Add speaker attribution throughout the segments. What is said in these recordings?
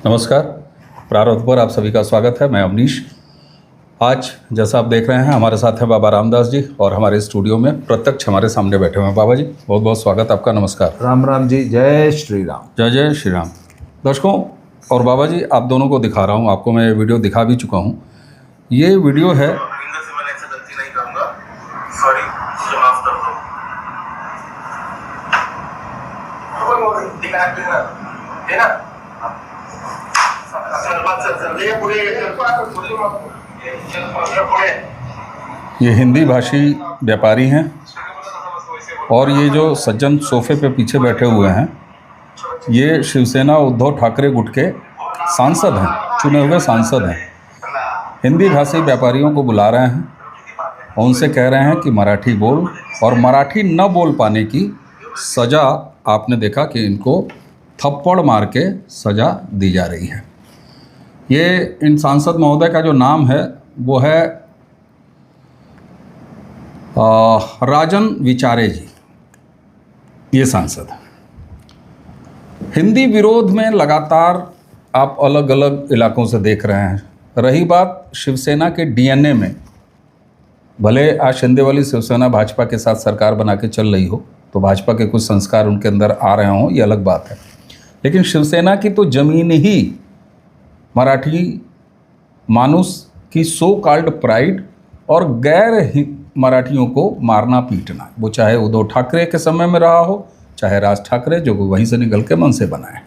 Speaker 1: नमस्कार। प्रारब्ध पर आप सभी का स्वागत है। मैं अवनीश। आज जैसा आप देख रहे हैं हमारे साथ हैं बाबा रामदास जी और हमारे स्टूडियो में प्रत्यक्ष हमारे सामने बैठे हुए हैं। बाबा जी बहुत बहुत स्वागत आपका। नमस्कार।
Speaker 2: राम राम जी। जय श्री राम।
Speaker 1: जय जय श्री राम। दर्शकों और बाबा जी आप दोनों को दिखा रहा हूँ, आपको मैं वीडियो दिखा भी चुका हूँ। ये वीडियो है ये हिंदी भाषी व्यापारी हैं और ये जो सज्जन सोफे पे पीछे बैठे हुए हैं ये शिवसेना उद्धव ठाकरे गुट के सांसद हैं, चुने हुए सांसद हैं। हिंदी भाषी व्यापारियों को बुला रहे हैं और उनसे कह रहे हैं कि मराठी बोल, और मराठी न बोल पाने की सज़ा आपने देखा कि इनको थप्पड़ मार के सज़ा दी जा रही है। ये इन सांसद महोदय का जो नाम है वो है राजन विचारे जी। ये सांसद हिंदी विरोध में लगातार आप अलग अलग इलाकों से देख रहे हैं। रही बात शिवसेना के डीएनए में, भले आज शिंदे वाली शिवसेना भाजपा के साथ सरकार बना के चल रही हो तो भाजपा के कुछ संस्कार उनके अंदर आ रहे हों, ये अलग बात है, लेकिन शिवसेना की तो जमीन ही मराठी मानुस की सो कॉल्ड प्राइड और गैर मराठियों को मारना पीटना, वो चाहे उद्धव ठाकरे के समय में रहा हो चाहे राज ठाकरे जो वहीं से निकल के मन से बनाए।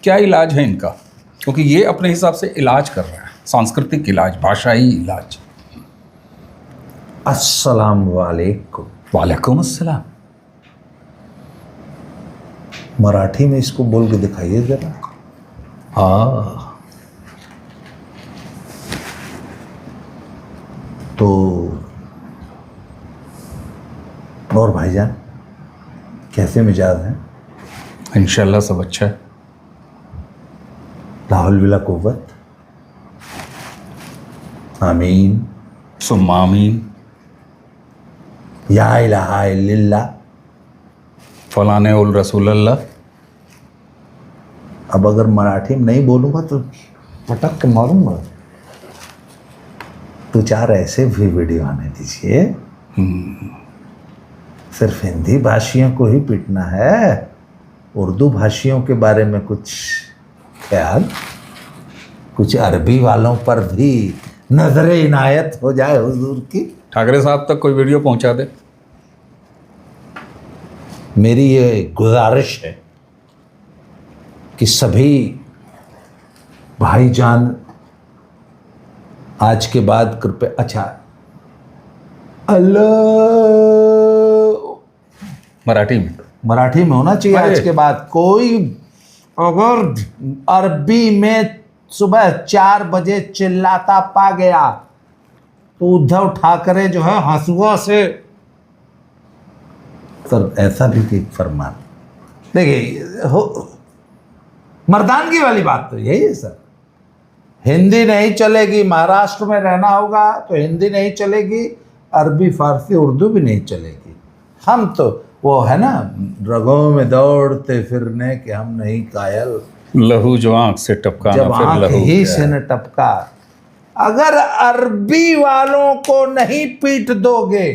Speaker 1: क्या इलाज है इनका? क्योंकि ये अपने हिसाब से इलाज कर रहे हैं, सांस्कृतिक इलाज, भाषाई इलाज।
Speaker 2: अस्सलाम वालेकुम।
Speaker 1: वालेकुम अस्सलाम।
Speaker 2: मराठी में इसको बोल के दिखाइए जरा।
Speaker 1: हाँ
Speaker 2: तो और भाईजान कैसे मिजाज हैं?
Speaker 1: इंशाल्लाह सब अच्छा है।
Speaker 2: लाहौल बिला कुव्वत। आमीन
Speaker 1: सुम्मा आमीन।
Speaker 2: या इलाहा इल्लल्लाह।
Speaker 1: फलाने उल रसूल अल्लाह।
Speaker 2: अब अगर मराठी में नहीं बोलूँगा तो पटक के मारूंगा। दो चार ऐसे भी वीडियो आने दीजिए। सिर्फ हिंदी भाषियों को ही पीटना है, उर्दू भाषियों के बारे में कुछ ख्याल, कुछ अरबी वालों पर भी नजरे इनायत हो जाए हुजूर की।
Speaker 1: ठाकरे साहब तक कोई वीडियो पहुंचा दे।
Speaker 2: मेरी ये गुजारिश है कि सभी भाईजान आज के बाद कृपया, अच्छा अल्लाह मराठी में होना चाहिए। आज के बाद कोई अगर अरबी में सुबह 4 बजे चिल्लाता पा गया तो उद्धव ठाकरे जो है हंसुआ से, सर ऐसा भी कोई फरमान देखिए हो, मर्दानगी वाली बात तो यही है सर। हिंदी नहीं चलेगी, महाराष्ट्र में रहना होगा तो हिंदी नहीं चलेगी, अरबी फारसी उर्दू भी नहीं चलेगी। हम तो वो है ना, रगों में दौड़ते फिरने के हम नहीं कायल,
Speaker 1: लहू जो आँख से टपका
Speaker 2: जब आँख ही से न टपका। अगर अरबी वालों को नहीं पीट दोगे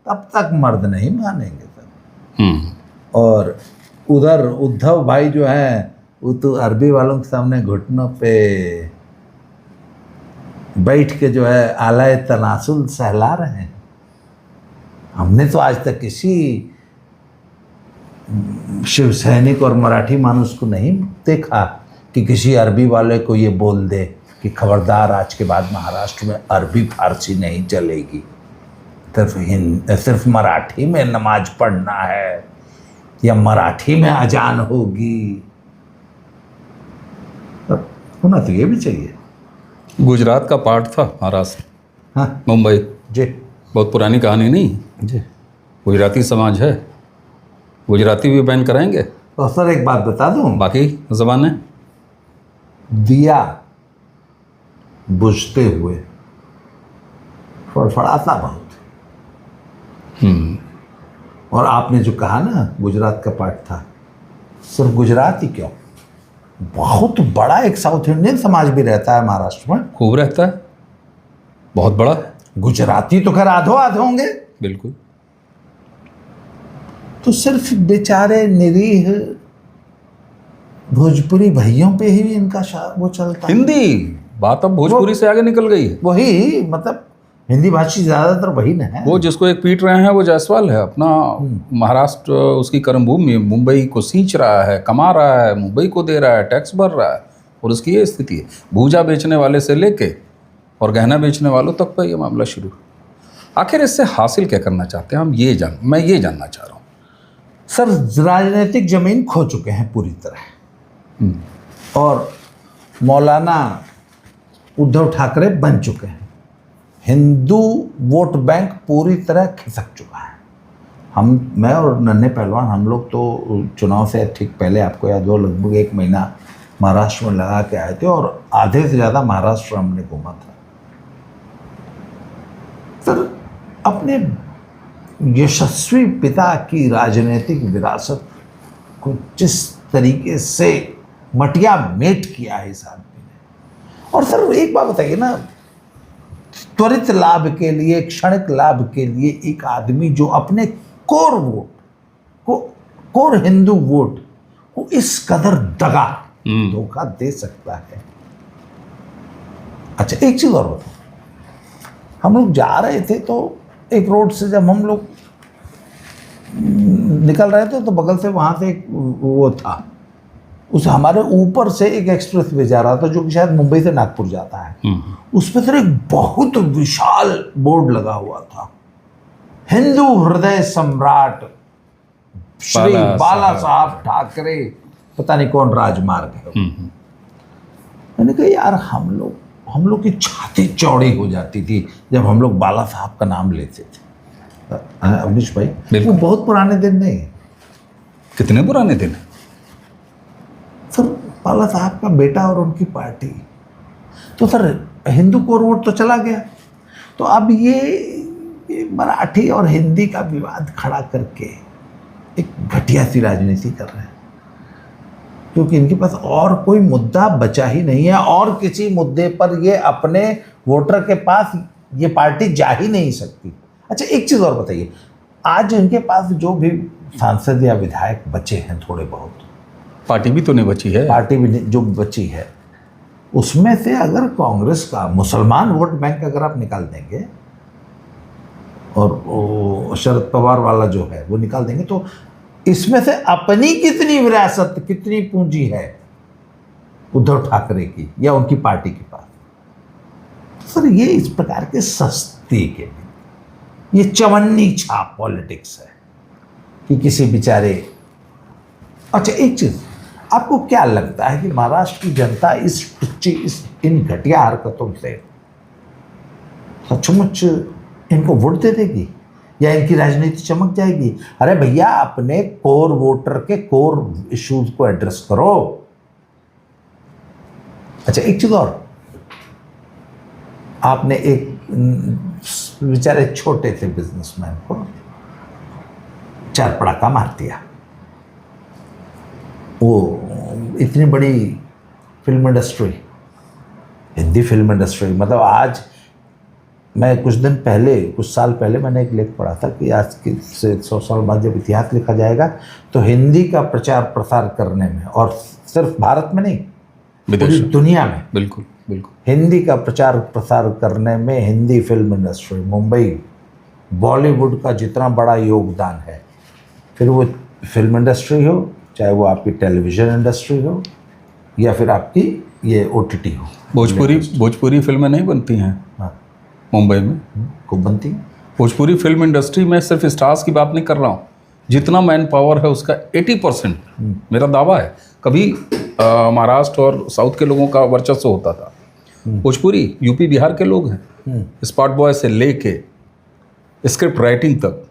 Speaker 2: तब तक मर्द नहीं मानेंगे सर। और उधर उद्धव भाई जो हैं वो तो अरबी वालों के सामने घुटनों पे बैठ के जो है आलाए तनासुल सहला रहे हैं। हमने तो आज तक किसी शिव सैनिक और मराठी मानुस को नहीं देखा कि किसी अरबी वाले को ये बोल दे कि खबरदार आज के बाद महाराष्ट्र में अरबी फारसी नहीं चलेगी, सिर्फ मराठी में नमाज पढ़ना है या मराठी में अजान होगी। होना तो ये भी चाहिए।
Speaker 1: गुजरात का पार्ट था महाराष्ट्र।
Speaker 2: हाँ
Speaker 1: मुंबई
Speaker 2: जी,
Speaker 1: बहुत पुरानी कहानी नहीं
Speaker 2: जी।
Speaker 1: गुजराती समाज है, गुजराती भी बैन कराएंगे।
Speaker 2: तो सर एक बात बता दूं,
Speaker 1: बाकी ज़बानें
Speaker 2: दिया बुझते हुए फड़फड़ाता बहुत। और आपने जो कहा ना गुजरात का पार्ट था, सिर्फ गुजरात ही क्यों, बहुत बड़ा एक साउथ इंडियन समाज भी रहता है महाराष्ट्र में।
Speaker 1: खूब रहता है, बहुत बड़ा है।
Speaker 2: गुजराती तो खैर आधो आध होंगे।
Speaker 1: बिल्कुल।
Speaker 2: तो सिर्फ बेचारे निरीह भोजपुरी भाइयों पे ही इनका वो चलता है।
Speaker 1: हिंदी बात अब भोजपुरी से आगे निकल गई है।
Speaker 2: वही मतलब हिंदी भाषी ज्यादातर वही न है।
Speaker 1: वो जिसको एक पीट रहे हैं वो जायसवाल है, अपना महाराष्ट्र उसकी कर्मभूमि, मुंबई को सींच रहा है, कमा रहा है, मुंबई को दे रहा है, टैक्स भर रहा है, और उसकी ये स्थिति है। भूजा बेचने वाले से लेके और गहना बेचने वालों तक का ये मामला शुरू। आखिर इससे हासिल क्या करना चाहते हैं हम, मैं ये जानना चाह रहा हूँ।
Speaker 2: सर राजनीतिक जमीन खो चुके हैं पूरी तरह, और मौलाना उद्धव ठाकरे बन चुके हैं। हिंदू वोट बैंक पूरी तरह खिसक चुका है। मैं और नन्हे पहलवान, हम लोग तो चुनाव से ठीक पहले, आपको याद हो, लगभग 1 महीना महाराष्ट्र में लगा के आए थे और आधे से ज़्यादा महाराष्ट्र हमने घूमा था। सर अपने यशस्वी पिता की राजनीतिक विरासत को जिस तरीके से मटिया मेट किया है इस आदमी ने। और सर एक बात बताइए ना, त्वरित लाभ के लिए, क्षणिक लाभ के लिए एक आदमी जो अपने कोर वोट को, कोर हिंदू वोट को इस कदर धोखा दे सकता है। अच्छा एक चीज और बताओ, हम लोग जा रहे थे तो एक रोड से जब हम लोग निकल रहे थे तो बगल से वहां से एक वो था, उस हमारे ऊपर से एक एक्सप्रेस वे जा रहा था जो कि शायद मुंबई से नागपुर जाता है। उस पर सर एक बहुत विशाल बोर्ड लगा हुआ था, हिंदू हृदय सम्राट श्री बाला साहब ठाकरे, पता नहीं कौन राजमार्ग है। मैंने कहा यार हम लोग की छाती चौड़ी हो जाती थी जब हम लोग बाला साहब का नाम लेते थे। अवनीश भाई वो बहुत पुराने दिन नहीं।
Speaker 1: कितने पुराने दिन है
Speaker 2: सर? बाला साहब का बेटा और उनकी पार्टी, तो सर हिंदू कोर वोट तो चला गया। तो अब ये मराठी और हिंदी का विवाद खड़ा करके एक घटिया सी राजनीति कर रहे हैं, क्योंकि इनके पास और कोई मुद्दा बचा ही नहीं है, और किसी मुद्दे पर ये अपने वोटर के पास ये पार्टी जा ही नहीं सकती। अच्छा एक चीज़ और बताइए, आज इनके पास जो भी सांसद या विधायक बचे हैं थोड़े बहुत,
Speaker 1: पार्टी भी तो नहीं बची है।
Speaker 2: पार्टी भी जो बची है उसमें से अगर कांग्रेस का मुसलमान वोट बैंक अगर आप निकाल देंगे और शरद पवार वाला जो है वो निकाल देंगे, तो इसमें से अपनी कितनी विरासत, कितनी पूंजी है उद्धव ठाकरे की या उनकी पार्टी के पास। सर ये इस प्रकार के सस्ती के, ये चवन्नी छाप पॉलिटिक्स है कि किसी बेचारे। अच्छा एक चीज, आपको क्या लगता है कि महाराष्ट्र की जनता इन घटिया हरकतों से सचमुच इनको वोट दे देगी या इनकी राजनीति चमक जाएगी? अरे भैया अपने कोर वोटर के कोर इश्यूज को एड्रेस करो। अच्छा एक चीज और, आपने एक बेचारे छोटे से बिजनेसमैन को 4 पड़ाका मार दिया। वो इतनी बड़ी film industry, Hindi film industry, मतलब आज मैं कुछ साल पहले मैंने एक लेख पढ़ा था कि आज से 100 साल बाद जब इतिहास लिखा जाएगा तो हिंदी का प्रचार प्रसार करने में, और सिर्फ भारत में नहीं पूरी दुनिया में,
Speaker 1: बिल्कुल बिल्कुल,
Speaker 2: हिंदी का प्रचार प्रसार करने में हिंदी फिल्म इंडस्ट्री, मुंबई, बॉलीवुड का जितना बड़ा योगदान है, फिर वो फिल्म इंडस्ट्री हो, चाहे वो आपकी टेलीविज़न इंडस्ट्री हो या फिर आपकी ये OTT हो।
Speaker 1: भोजपुरी फिल्में नहीं बनती हैं मुंबई में,
Speaker 2: खूब बनती हैं।
Speaker 1: भोजपुरी फिल्म इंडस्ट्री में सिर्फ स्टार्स की बात नहीं कर रहा हूँ, जितना मैन पावर है उसका 80% मेरा दावा है कभी महाराष्ट्र और साउथ के लोगों का वर्चस्व होता था। भोजपुरी यूपी बिहार के लोग हैं, स्पॉट बॉय से लेके स्क्रिप्ट राइटिंग तक।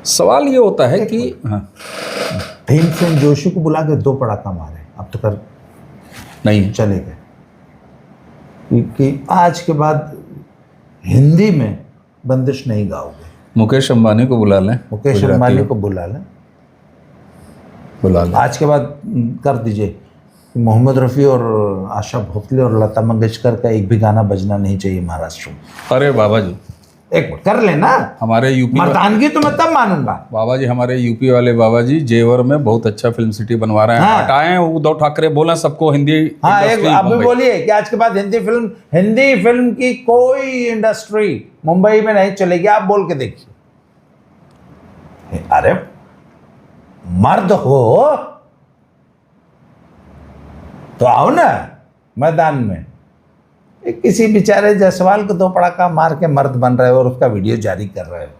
Speaker 1: सवाल ये होता है कि
Speaker 2: भीमसेन जोशी को बुला के 2 पड़ाका मारे, अब तो कर
Speaker 1: नहीं
Speaker 2: चले गए कि आज के बाद हिंदी में बंदिश नहीं गाओगे।
Speaker 1: मुकेश अंबानी को बुला लें,
Speaker 2: मुकेश अंबानी को बुला लें,
Speaker 1: बुला लें।
Speaker 2: आज के बाद कर दीजिए, मोहम्मद रफ़ी और आशा भोसले और लता मंगेशकर का एक भी गाना बजना नहीं चाहिए महाराष्ट्र में।
Speaker 1: अरे बाबा जी,
Speaker 2: एक कर लेना,
Speaker 1: हमारे यूपी
Speaker 2: मर्दानगी तो मैं तब मानूंगा।
Speaker 1: बाबा जी, हमारे यूपी वाले बाबा जी जेवर में बहुत अच्छा फिल्म सिटी बनवा रहे हैं।
Speaker 2: हाँ।
Speaker 1: हटाएं उद्धव ठाकरे, बोला सबको हिंदी
Speaker 2: हाँ, एक
Speaker 1: इंडस्ट्री
Speaker 2: आप भी
Speaker 1: मुंबई।
Speaker 2: बोलिए कि आज के बाद हिंदी फिल्म की कोई इंडस्ट्री मुंबई में नहीं चलेगी। आप बोल के देखिए। अरे मर्द हो तो आओ ना मैदान में। एक किसी बेचारे जायसवाल को 2 पड़ाका मार के मर्द बन रहे हो और उसका वीडियो जारी कर रहे हो।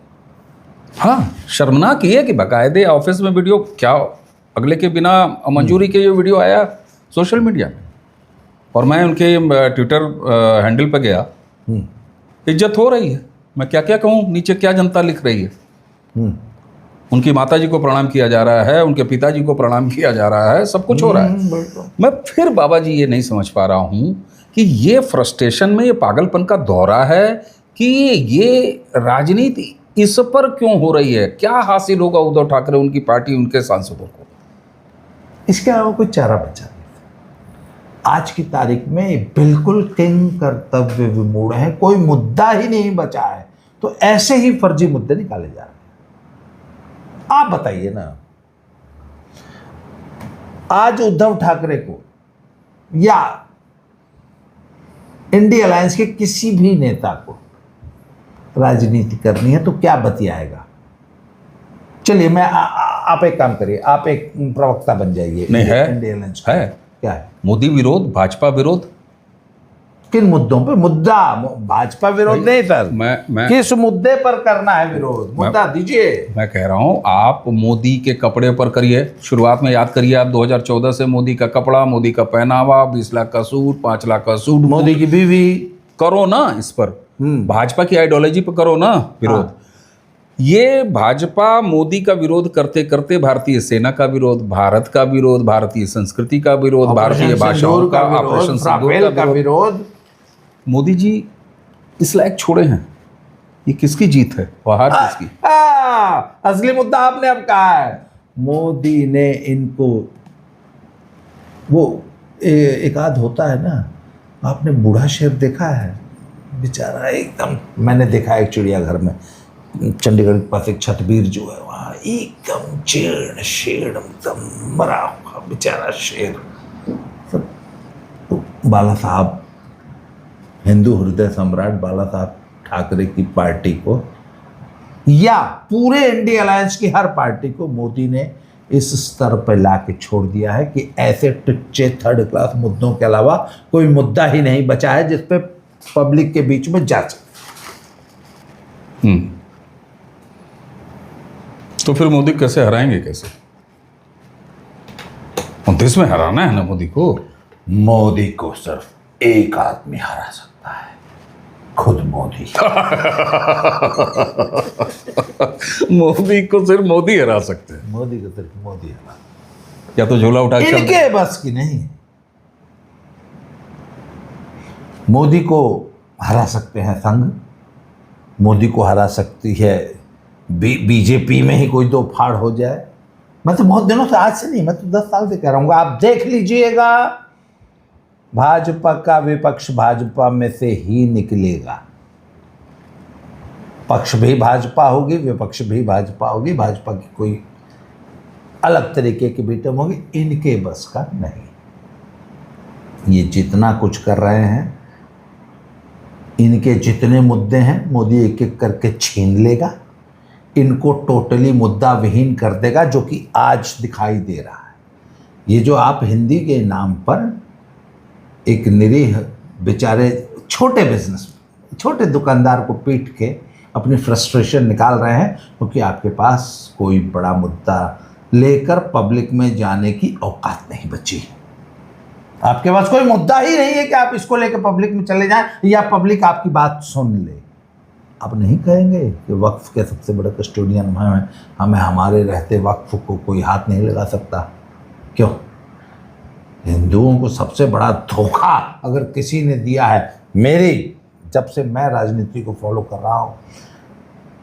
Speaker 1: हाँ, शर्मनाक ये है कि बाकायदे ऑफिस में वीडियो, क्या अगले के बिना मंजूरी के ये वीडियो आया सोशल मीडिया में, और मैं उनके ट्विटर हैंडल पर गया, इज्जत हो रही है। मैं क्या क्या कहूँ, नीचे क्या जनता लिख रही है। उनकी माताजी को प्रणाम किया जा रहा है, उनके पिताजी को प्रणाम किया जा रहा है, सब कुछ हो रहा है। मैं फिर बाबा जी ये नहीं समझ पा रहा हूँ कि ये फ्रस्ट्रेशन में, ये पागलपन का दौरा है कि ये राजनीति इस पर क्यों हो रही है। क्या हासिल होगा उद्धव ठाकरे, उनकी पार्टी, उनके सांसदों को?
Speaker 2: इसके अलावा कोई चारा बचा नहीं। आज की तारीख में बिल्कुल किंग कर्तव्य विमूढ़ है, कोई मुद्दा ही नहीं बचा है, तो ऐसे ही फर्जी मुद्दे निकाले जा रहे हैं। आप बताइए ना, आज उद्धव ठाकरे को या इंडिया अलायंस के किसी भी नेता को राजनीति करनी है तो क्या बतियाएगा? चलिए मैं आप एक काम करिए, आप एक प्रवक्ता बन जाइए।
Speaker 1: नहीं है,
Speaker 2: इंडिया अलायंस
Speaker 1: है
Speaker 2: क्या है?
Speaker 1: मोदी विरोध, भाजपा विरोध।
Speaker 2: किन मुद्दों पे? मुद्दा भाजपा विरोध नहीं सर,
Speaker 1: मैं
Speaker 2: किस मुद्दे पर करना है विरोध? मुद्दा दीजिए।
Speaker 1: मैं कह रहा हूँ, आप मोदी के कपड़े पर करिए। शुरुआत में याद करिए, आप 2014 से मोदी का कपड़ा, मोदी का पहनावा, 20 लाख का सूट, 5 लाख का सूट,
Speaker 2: मोदी की बीवी,
Speaker 1: करो ना इस पर। भाजपा की आइडियोलॉजी पर करो ना विरोध। ये भाजपा मोदी का विरोध करते करते भारतीय सेना का विरोध, भारत का विरोध, भारतीय संस्कृति का विरोध, भारतीय भाषाओं का, ऑपरेशन सिंदूर का विरोध। मोदी जी इस लायक छोड़े हैं। ये किसकी जीत है, हार किसकी?
Speaker 2: असली मुद्दा आपने अब कहा है। मोदी ने इनको, वो एक आध होता है ना, आपने बूढ़ा शेर देखा है? बेचारा एकदम, मैंने देखा है एक चिड़ियाघर में, चंडीगढ़ के पास एक छतबीर जो है, वहाँ एकदम जीर्ण शीर्ण एकदम मरा हुआ बेचारा शेर। तो बाला साहब, हिंदू हृदय सम्राट बाला साहब ठाकरे की पार्टी को या पूरे इंडिया अलायंस की हर पार्टी को मोदी ने इस स्तर पर ला के छोड़ दिया है कि ऐसे टुच्चे थर्ड क्लास मुद्दों के अलावा कोई मुद्दा ही नहीं बचा है जिस पे पब्लिक के बीच में जा सके।
Speaker 1: तो फिर मोदी कैसे हराएंगे? कैसे? 29 में हराना है ना मोदी को।
Speaker 2: मोदी को सिर्फ एक आदमी हरा सकता है, खुद मोदी।
Speaker 1: मोदी को सिर्फ मोदी हरा सकते हैं।
Speaker 2: मोदी को सिर्फ मोदी हरा,
Speaker 1: या तो झोला उठा के
Speaker 2: इनके बस की नहीं। मोदी को हरा सकते हैं संघ, मोदी को हरा सकती है बीजेपी में ही कोई दो फाड़ हो जाए। मैं तो बहुत दिनों से, आज से नहीं, मैं तो 10 साल से कह रहा हूँ, आप देख लीजिएगा भाजपा का विपक्ष भाजपा में से ही निकलेगा। पक्ष भी भाजपा होगी, विपक्ष भी भाजपा होगी, भाजपा की कोई अलग तरीके की बीटम होगी, इनके बस का नहीं। ये जितना कुछ कर रहे हैं, इनके जितने मुद्दे हैं मोदी एक एक करके छीन लेगा, इनको टोटली मुद्दा विहीन कर देगा, जो कि आज दिखाई दे रहा है। ये जो आप हिंदी के नाम पर एक निरीह बेचारे छोटे बिजनेस, छोटे दुकानदार को पीट के अपनी फ्रस्ट्रेशन निकाल रहे हैं, क्योंकि आपके पास कोई बड़ा मुद्दा लेकर पब्लिक में जाने की औकात नहीं बची। आपके पास कोई मुद्दा ही नहीं है कि आप इसको लेकर पब्लिक में चले जाएं या पब्लिक आपकी बात सुन ले। आप नहीं कहेंगे कि वक्फ के सबसे बड़े कस्टोडियन हमें हमारे रहते वक्फ को कोई हाथ नहीं लगा सकता। क्यों? हिंदुओं को सबसे बड़ा धोखा अगर किसी ने दिया है, मेरी जब से मैं राजनीति को फॉलो कर रहा हूँ,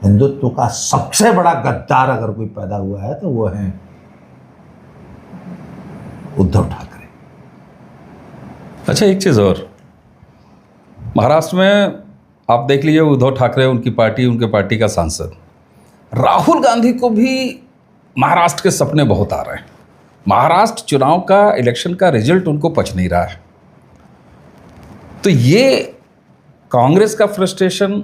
Speaker 2: हिंदुत्व का सबसे बड़ा गद्दार अगर कोई पैदा हुआ है तो वो है उद्धव ठाकरे।
Speaker 1: अच्छा, एक चीज़ और, महाराष्ट्र में आप देख लीजिए, उद्धव ठाकरे, उनकी पार्टी, उनके पार्टी का सांसद राहुल गांधी को भी महाराष्ट्र के सपने बहुत आ रहे हैं। महाराष्ट्र चुनाव का, इलेक्शन का रिजल्ट उनको पच नहीं रहा है। तो ये कांग्रेस का फ्रस्ट्रेशन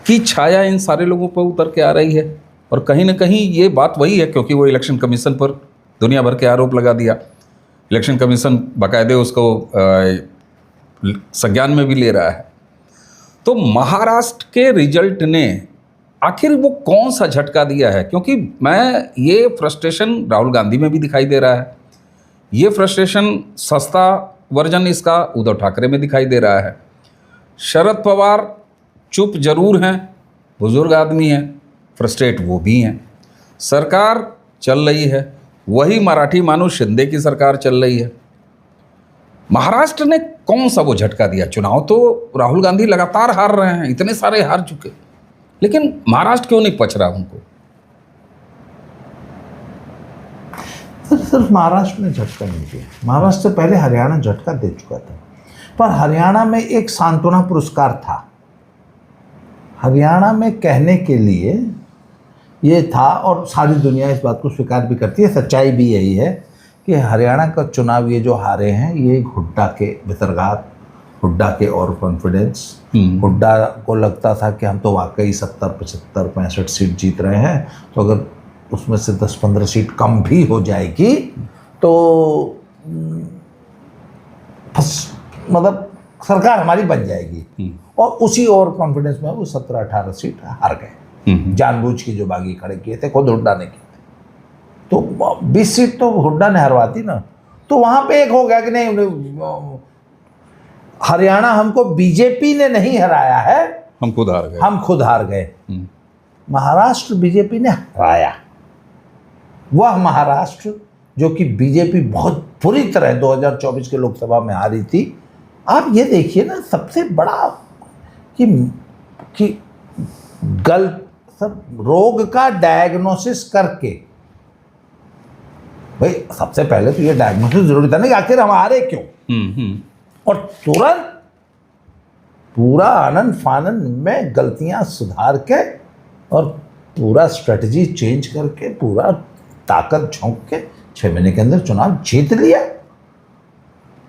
Speaker 1: की छाया इन सारे लोगों पर उतर के आ रही है। और कहीं ना कहीं ये बात वही है, क्योंकि वो इलेक्शन कमीशन पर दुनिया भर के आरोप लगा दिया। इलेक्शन कमीशन बाकायदे उसको संज्ञान में भी ले रहा है। तो महाराष्ट्र के रिजल्ट ने आखिर वो कौन सा झटका दिया है? क्योंकि मैं ये फ्रस्ट्रेशन राहुल गांधी में भी दिखाई दे रहा है, ये फ्रस्ट्रेशन सस्ता वर्जन इसका उद्धव ठाकरे में दिखाई दे रहा है। शरद पवार चुप जरूर हैं, बुजुर्ग आदमी हैं, फ्रस्ट्रेट वो भी हैं। सरकार चल रही है, वही मराठी मानू शिंदे की सरकार चल रही है। महाराष्ट्र ने कौन सा वो झटका दिया? चुनाव तो राहुल गांधी लगातार हार रहे हैं, इतने सारे हार चुके, लेकिन महाराष्ट्र क्यों नहीं पच रहा उनको?
Speaker 2: सिर्फ महाराष्ट्र ने झटका नहीं दिया, महाराष्ट्र से पहले हरियाणा झटका दे चुका था। पर हरियाणा में एक सांत्वना पुरस्कार था। हरियाणा में कहने के लिए ये था, और सारी दुनिया इस बात को स्वीकार भी करती है, सच्चाई भी यही है कि हरियाणा का चुनाव ये जो हारे हैं, ये हुड्डा के वितरघात, हुड्डा के ओवर कॉन्फिडेंस। हुड्डा को लगता था कि हम तो वाकई 70, 75, 65 सीट जीत रहे हैं, तो अगर उसमें से 10-15 सीट कम भी हो जाएगी तो मतलब सरकार हमारी बन जाएगी। और उसी ओवर कॉन्फिडेंस में वो 17-18 सीट हार गए, जानबूझ के जो बागी खड़े किए थे, खुद हुड्डा ने किए थे। तो 20 सीट तो हुड्डा ने हरवाती ना। तो वहाँ पे एक हो गया कि नहीं, हरियाणा हमको बीजेपी ने नहीं हराया है,
Speaker 1: हम खुद हार गए,
Speaker 2: हम खुद हार गए। महाराष्ट्र बीजेपी ने हराया। वह महाराष्ट्र जो कि बीजेपी बहुत बुरी तरह 2024 के लोकसभा में हारी थी। आप ये देखिए ना, सबसे बड़ा कि गलत सब रोग का डायग्नोसिस करके, भाई सबसे पहले तो ये डायग्नोसिस जरूरी था ना कि आखिर हम हारे क्यों, और तुरंत पूरा आनंद फानंद में गलतियां सुधार के और पूरा स्ट्रेटजी चेंज करके, पूरा ताकत झोंक के 6 महीने के अंदर चुनाव जीत लिया।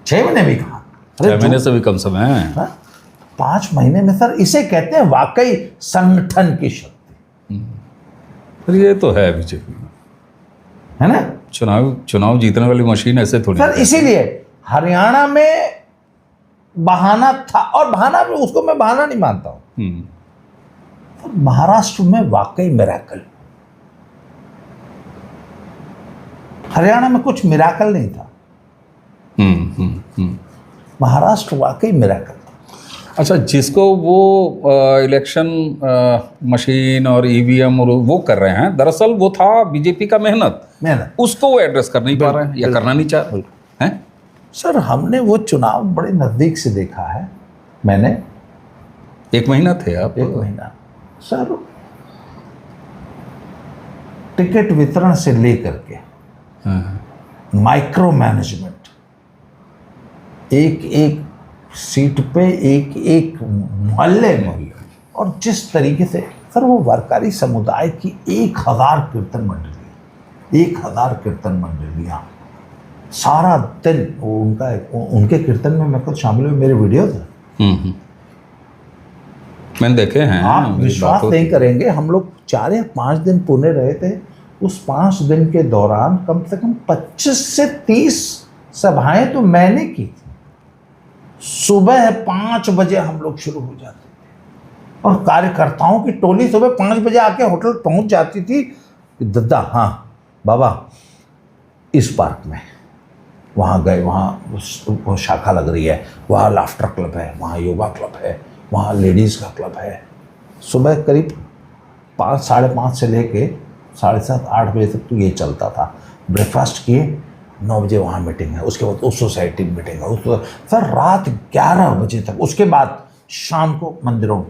Speaker 2: 6 महीने भी कहा,
Speaker 1: 6 महीने से भी कम समय है।
Speaker 2: 5 महीने में सर, इसे कहते हैं वाकई संगठन की शक्ति।
Speaker 1: फिर ये तो है बीजेपी,
Speaker 2: है ना?
Speaker 1: चुनाव जीतने वाली मशीन ऐसे थोड़ी
Speaker 2: सर। इसीलिए हरियाणा में बहाना था, और बहाना भी उसको मैं बहाना नहीं मानता हूं। महाराष्ट्र में वाकई मिरेकल, हरियाणा में कुछ मिरेकल नहीं था, महाराष्ट्र वाकई मिरेकल था।
Speaker 1: अच्छा, जिसको वो इलेक्शन मशीन और ईवीएम और वो कर रहे हैं, दरअसल वो था बीजेपी का मेहनत, उसको वो एड्रेस कर नहीं पा रहे हैं या करना नहीं चाह रहे हैं।
Speaker 2: सर, हमने वो चुनाव बड़े नज़दीक से देखा है। मैंने
Speaker 1: 1 महीना थे आप?
Speaker 2: 1 महीना सर, टिकट वितरण से लेकर के माइक्रो मैनेजमेंट, एक सीट पे, एक मोहल्ले में, और जिस तरीके से सर वो वारकारी समुदाय की 1000 कीर्तन मंडली, 1000 कीर्तन मंडलियाँ सारा दिन उनके कीर्तन में मैं खुद शामिल हुई, मेरे वीडियो थे,
Speaker 1: मैंने देखे हैं।
Speaker 2: आप विश्वास नहीं करेंगे, हम लोग 4 या 5 दिन पुणे रहे थे। उस 5 दिन के दौरान कम से कम 25 से 30 सभाएं तो मैंने की थी। सुबह 5 बजे हम लोग शुरू हो जाते थे, और कार्यकर्ताओं की टोली सुबह 5 बजे आके होटल पहुंच जाती थी। दद्दा, हाँ बाबा, इस पार्क में, वहाँ गए, वहाँ वो शाखा लग रही है, वहाँ लाफ्टर क्लब है, वहाँ योगा क्लब है, वहाँ लेडीज़ का क्लब है। सुबह करीब 5, 5:30 से लेके 7:30, 8 बजे तक तो ये चलता था। ब्रेकफास्ट किए, 9 बजे वहाँ मीटिंग है, उसके बाद उस सोसाइटी में मीटिंग है, सर रात 11 बजे तक। उसके बाद शाम को मंदिरों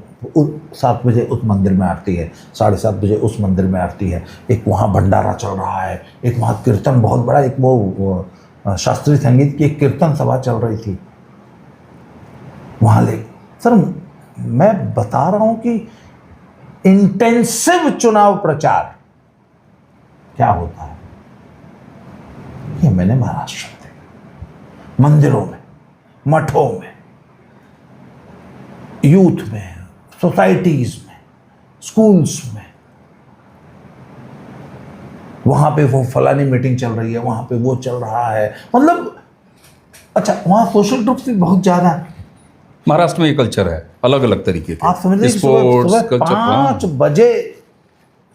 Speaker 2: 7 बजे उस मंदिर में आरती है, 7:30 बजे उस मंदिर में आरती है, एक वहाँ भंडारा चल रहा है, एक वहाँ कीर्तन बहुत बड़ा, एक वो शास्त्रीय संगीत की एक कीर्तन सभा चल रही थी वहाँ ले। सर मैं बता रहा हूँ कि इंटेंसिव चुनाव प्रचार क्या होता है ये मैंने महाराष्ट्र में देखा। मंदिरों में, मठों में, यूथ में, सोसाइटीज में, स्कूल्स में, वहां पे वो फलानी मीटिंग चल रही है, वहां पे वो चल रहा है, मतलब अच्छा वहां सोशल ग्रुप्स भी बहुत ज्यादा है।
Speaker 1: महाराष्ट्र में ये कल्चर है अलग अलग तरीके के।
Speaker 2: आप समझ रहे हैं कि सुबह 5 बजे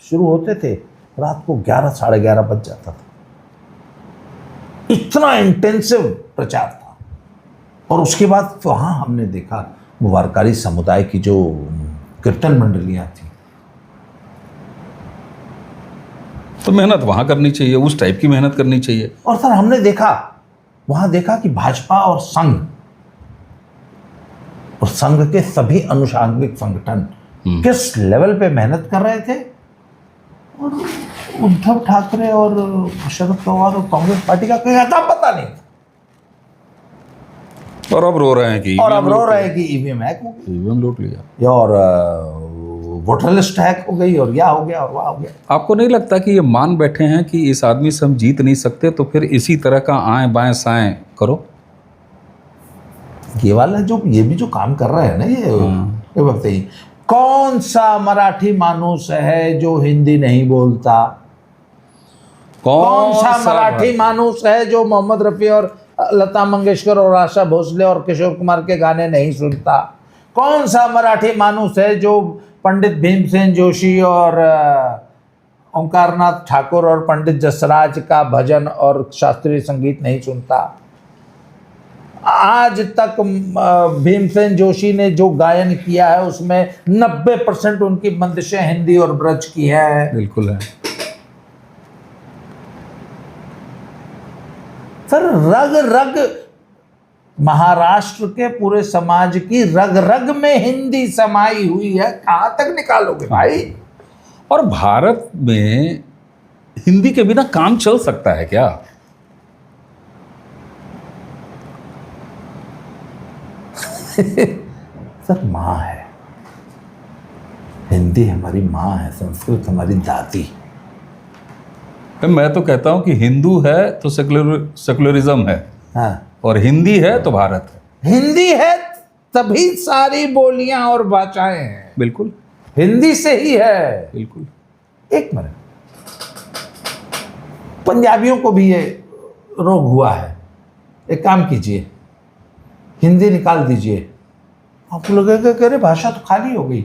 Speaker 2: शुरू होते थे, रात को 11 साढ़े 11 बज जाता था। इतना इंटेंसिव प्रचार था। और उसके बाद वहाँ हमने देखा वो वारकरी समुदाय की जो कीर्तन मंडलियाँ थी।
Speaker 1: तो मेहनत वहाँ करनी चाहिए, उस टाइप की मेहनत करनी चाहिए।
Speaker 2: और सर हमने देखा वहाँ देखा कि भाजपा और संघ के सभी अनुषांगिक संगठन किस लेवल पे मेहनत कर रहे थे। और उद्धव ठाकरे और शरद पवार और कांग्रेस पार्टी का कोई आता पता नहीं था।
Speaker 1: और अब रो रहे हैं कि
Speaker 2: ईवीएम हैक हो गई,
Speaker 1: ईवीएम लूट लिया,
Speaker 2: या और वोटर लिस्ट हैक हो गई, और यह हो गया और वह हो गया।
Speaker 1: आपको नहीं लगता कि ये मान बैठे हैं कि इस आदमी से हम जीत नहीं सकते, तो फिर इसी तरह का आएं बाएं साएं करो?
Speaker 2: ये वाला जो ये भी जो काम कर रहे हैं ना ये बताइए, कौन सा मराठी मानुस है जो हिंदी नहीं बोलता? कौन सा मराठी मानुस है जो मोहम्मद रफ़ी और लता मंगेशकर और आशा भोसले और किशोर कुमार के गाने नहीं सुनता? कौन सा मराठी मानुस है जो पंडित भीमसेन जोशी और ओंकारनाथ ठाकुर और पंडित जसराज का भजन और शास्त्रीय संगीत नहीं सुनता? आज तक भीमसेन जोशी ने जो गायन किया है उसमें 90% उनकी बंदिशें हिंदी और ब्रज की है।
Speaker 1: बिल्कुल है
Speaker 2: सर। रग रग महाराष्ट्र के पूरे समाज की रग रग में हिंदी समाई हुई है, कहां तक निकालोगे भाई?
Speaker 1: और भारत में हिंदी के बिना काम चल सकता है क्या?
Speaker 2: सर माँ है, हिंदी हमारी माँ है, संस्कृत हमारी दादी।
Speaker 1: मैं तो कहता हूं कि हिंदू है तो सेकुलरिज्म है,
Speaker 2: हाँ,
Speaker 1: और हिंदी है तो भारत है।
Speaker 2: हिंदी है तभी सारी बोलियां और भाषाएं हैं।
Speaker 1: बिल्कुल,
Speaker 2: हिंदी से ही है।
Speaker 1: बिल्कुल।
Speaker 2: एक मिनट, पंजाबियों को भी ये रोग हुआ है। एक काम कीजिए, हिंदी निकाल दीजिए। आप लोग कह रहे भाषा तो खाली हो गई।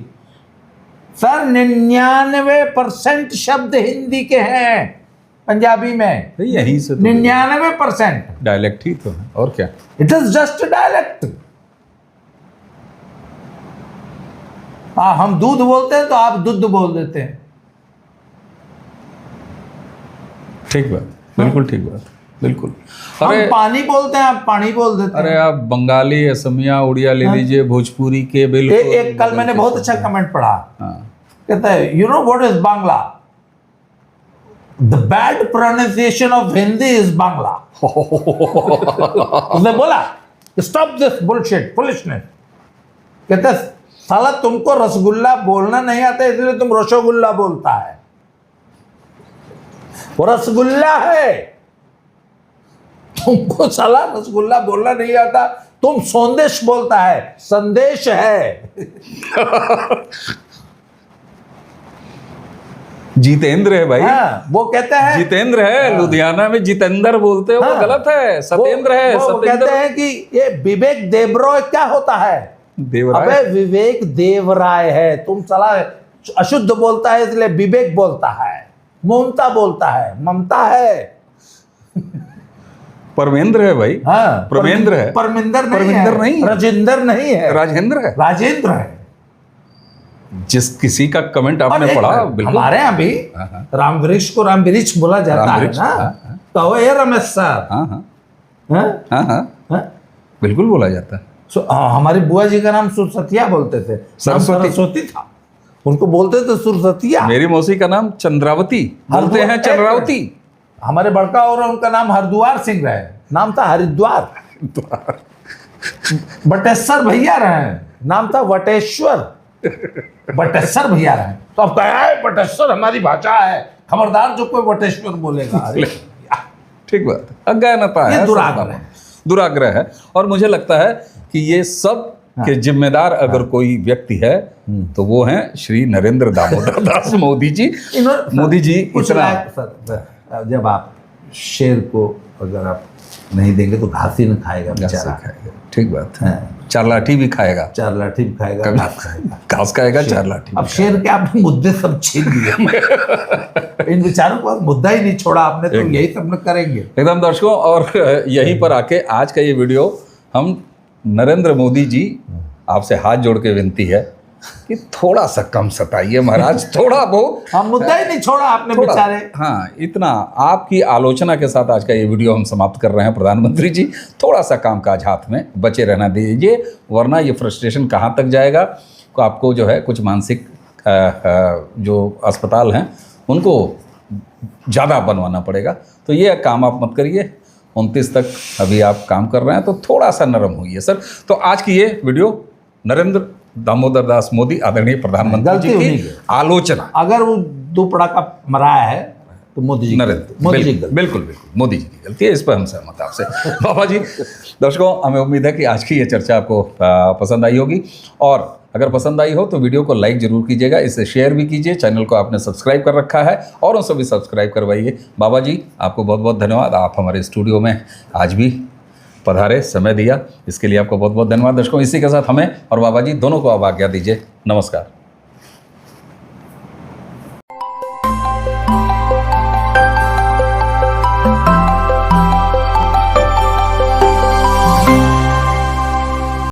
Speaker 2: सर 99% शब्द हिंदी के हैं पंजाबी में।
Speaker 1: यहीं से
Speaker 2: 99%
Speaker 1: डायलेक्ट ही तो है, और क्या?
Speaker 2: It is just dialect. हम दूध बोलते हैं तो आप दुध बोल देते हैं।
Speaker 1: ठीक बात, बिल्कुल ठीक बात, बिल्कुल।
Speaker 2: हम पानी बोलते हैं, आप पानी बोल देते हैं।
Speaker 1: अरे आप बंगाली, असमिया, उड़िया ले लीजिए, भोजपुरी के बिल्कुल।
Speaker 2: एक कल मैंने बहुत अच्छा कमेंट पढ़ा।
Speaker 1: हाँ।
Speaker 2: कहता है you know what is Bangla? The bad pronunciation of Hindi is Bangla. उसने बोला स्टॉप दिस बुलशिट फुलिशनेस। कहता है साला तुमको रसगुल्ला बोलना नहीं आता इसलिए तुम रसगुल्ला बोलता है। वो रसगुल्ला है, तुमको साला रसगुल्ला बोलना नहीं आता, तुम संदेश बोलता है, संदेश है।
Speaker 1: जितेंद्र है भाई।
Speaker 2: हाँ, वो कहते हैं
Speaker 1: जितेंद्र है। हाँ। लुधियाना में जितेंद्र बोलते हो। हाँ। वो गलत है, सत्येंद्र है।
Speaker 2: वो कहते हैं कि ये विवेक देवराय क्या होता है?
Speaker 1: देवराय?
Speaker 2: अबे विवेक देवराय है। तुम साला अशुद्ध बोलता है इसलिए विवेक बोलता है, ममता बोलता है, ममता है।
Speaker 1: परमेंद्र है भाई।
Speaker 2: हाँ,
Speaker 1: परमेंद्र है।
Speaker 2: परमिंदर
Speaker 1: नहीं है,
Speaker 2: राजेंद्र नहीं है,
Speaker 1: राजेंद्र है,
Speaker 2: राजेंद्र है।
Speaker 1: जिस किसी का कमेंट आपने पढ़ा, बिल्कुल
Speaker 2: हमारे यहाँ भी राम वृक्ष को राम वृक्ष बोला जाता है ना। तो ये रमेश सर,
Speaker 1: हाँ, बिल्कुल बोला जाता है।
Speaker 2: हमारी बुआ जी का नाम सुरसतिया बोलते थे, नाम सरस्वती था, उनको बोलते थे सुरसतिया।
Speaker 1: मेरी मौसी का नाम चंद्रावती बोलते हैं, चंद्रावती।
Speaker 2: हमारे बड़का और उनका नाम हरिद्वार सिंह रहे, नाम था हरिद्वार। बटेश्वर भैया रहे, नाम था वटेश्वर। बटेश्वर भैया रहे, तो अब कहा है बटेश्वर हमारी भाषा है, खबरदार जो कोई वटेश्वर बोलेगा। अरे
Speaker 1: ठीक बात, अज्ञानता है, दुराग्रह है। और मुझे लगता है कि ये सब के जिम्मेदार अगर कोई व्यक्ति है तो वो हैं श्री नरेंद्र दामोदर दास मोदी जी। मोदी जी
Speaker 2: सर, जब आप शेर को अगर आप नहीं देंगे तो घास ही न खाएगा बेचारा।
Speaker 1: ठीक बात है, चार लाठी भी खाएगा,
Speaker 2: चार लाठी भी खाएगा, घास खाएगा,
Speaker 1: घास खाएगा, चार लाठी।
Speaker 2: अब शेर के आपने मुद्दे सब छीन लिए। इन विचारों को मुद्दा ही नहीं छोड़ा आपने, तो यही सब लोग करेंगे
Speaker 1: एकदम दर्शकों। और यहीं पर आके आज का ये वीडियो हम नरेंद्र मोदी जी आपसे हाथ जोड़ के विनती है कि थोड़ा सा कम सताइए महाराज, थोड़ा बहुत।
Speaker 2: हम मुद्दा ही नहीं छोड़ा आपने बेचारे।
Speaker 1: हाँ, इतना आपकी आलोचना के साथ आज का ये वीडियो हम समाप्त कर रहे हैं। प्रधानमंत्री जी थोड़ा सा कामकाज हाथ में बचे रहना दीजिए, वरना ये फ्रस्ट्रेशन कहाँ तक जाएगा। तो आपको जो है कुछ मानसिक जो अस्पताल हैं उनको ज़्यादा बनवाना पड़ेगा। तो ये काम आप मत करिए। 29 तक अभी आप काम कर रहे हैं तो थोड़ा सा नरम होइए सर। तो आज की ये वीडियो नरेंद्र दामोदर दास मोदी आदरणीय प्रधानमंत्री जी की आलोचना,
Speaker 2: अगर वो दो पड़ाका मराया है तो मोदी जी,
Speaker 1: बिल्कुल बिल्कुल मोदी जी की गलती है, इस पर हम सहमत आपसे। बाबा जी, दर्शकों हमें उम्मीद है कि आज की ये चर्चा आपको पसंद आई होगी, और अगर पसंद आई हो तो वीडियो को लाइक जरूर कीजिएगा, इसे शेयर भी कीजिए। चैनल को आपने सब्सक्राइब कर रखा है और उनसे भी सब्सक्राइब करवाइए। बाबा जी आपको बहुत बहुत धन्यवाद, आप हमारे स्टूडियो में आज भी पधारे, समय दिया, इसके लिए आपको बहुत बहुत धन्यवाद। दर्शकों इसी के साथ हमें और बाबा जी दोनों को आप आज्ञा दीजिए। नमस्कार।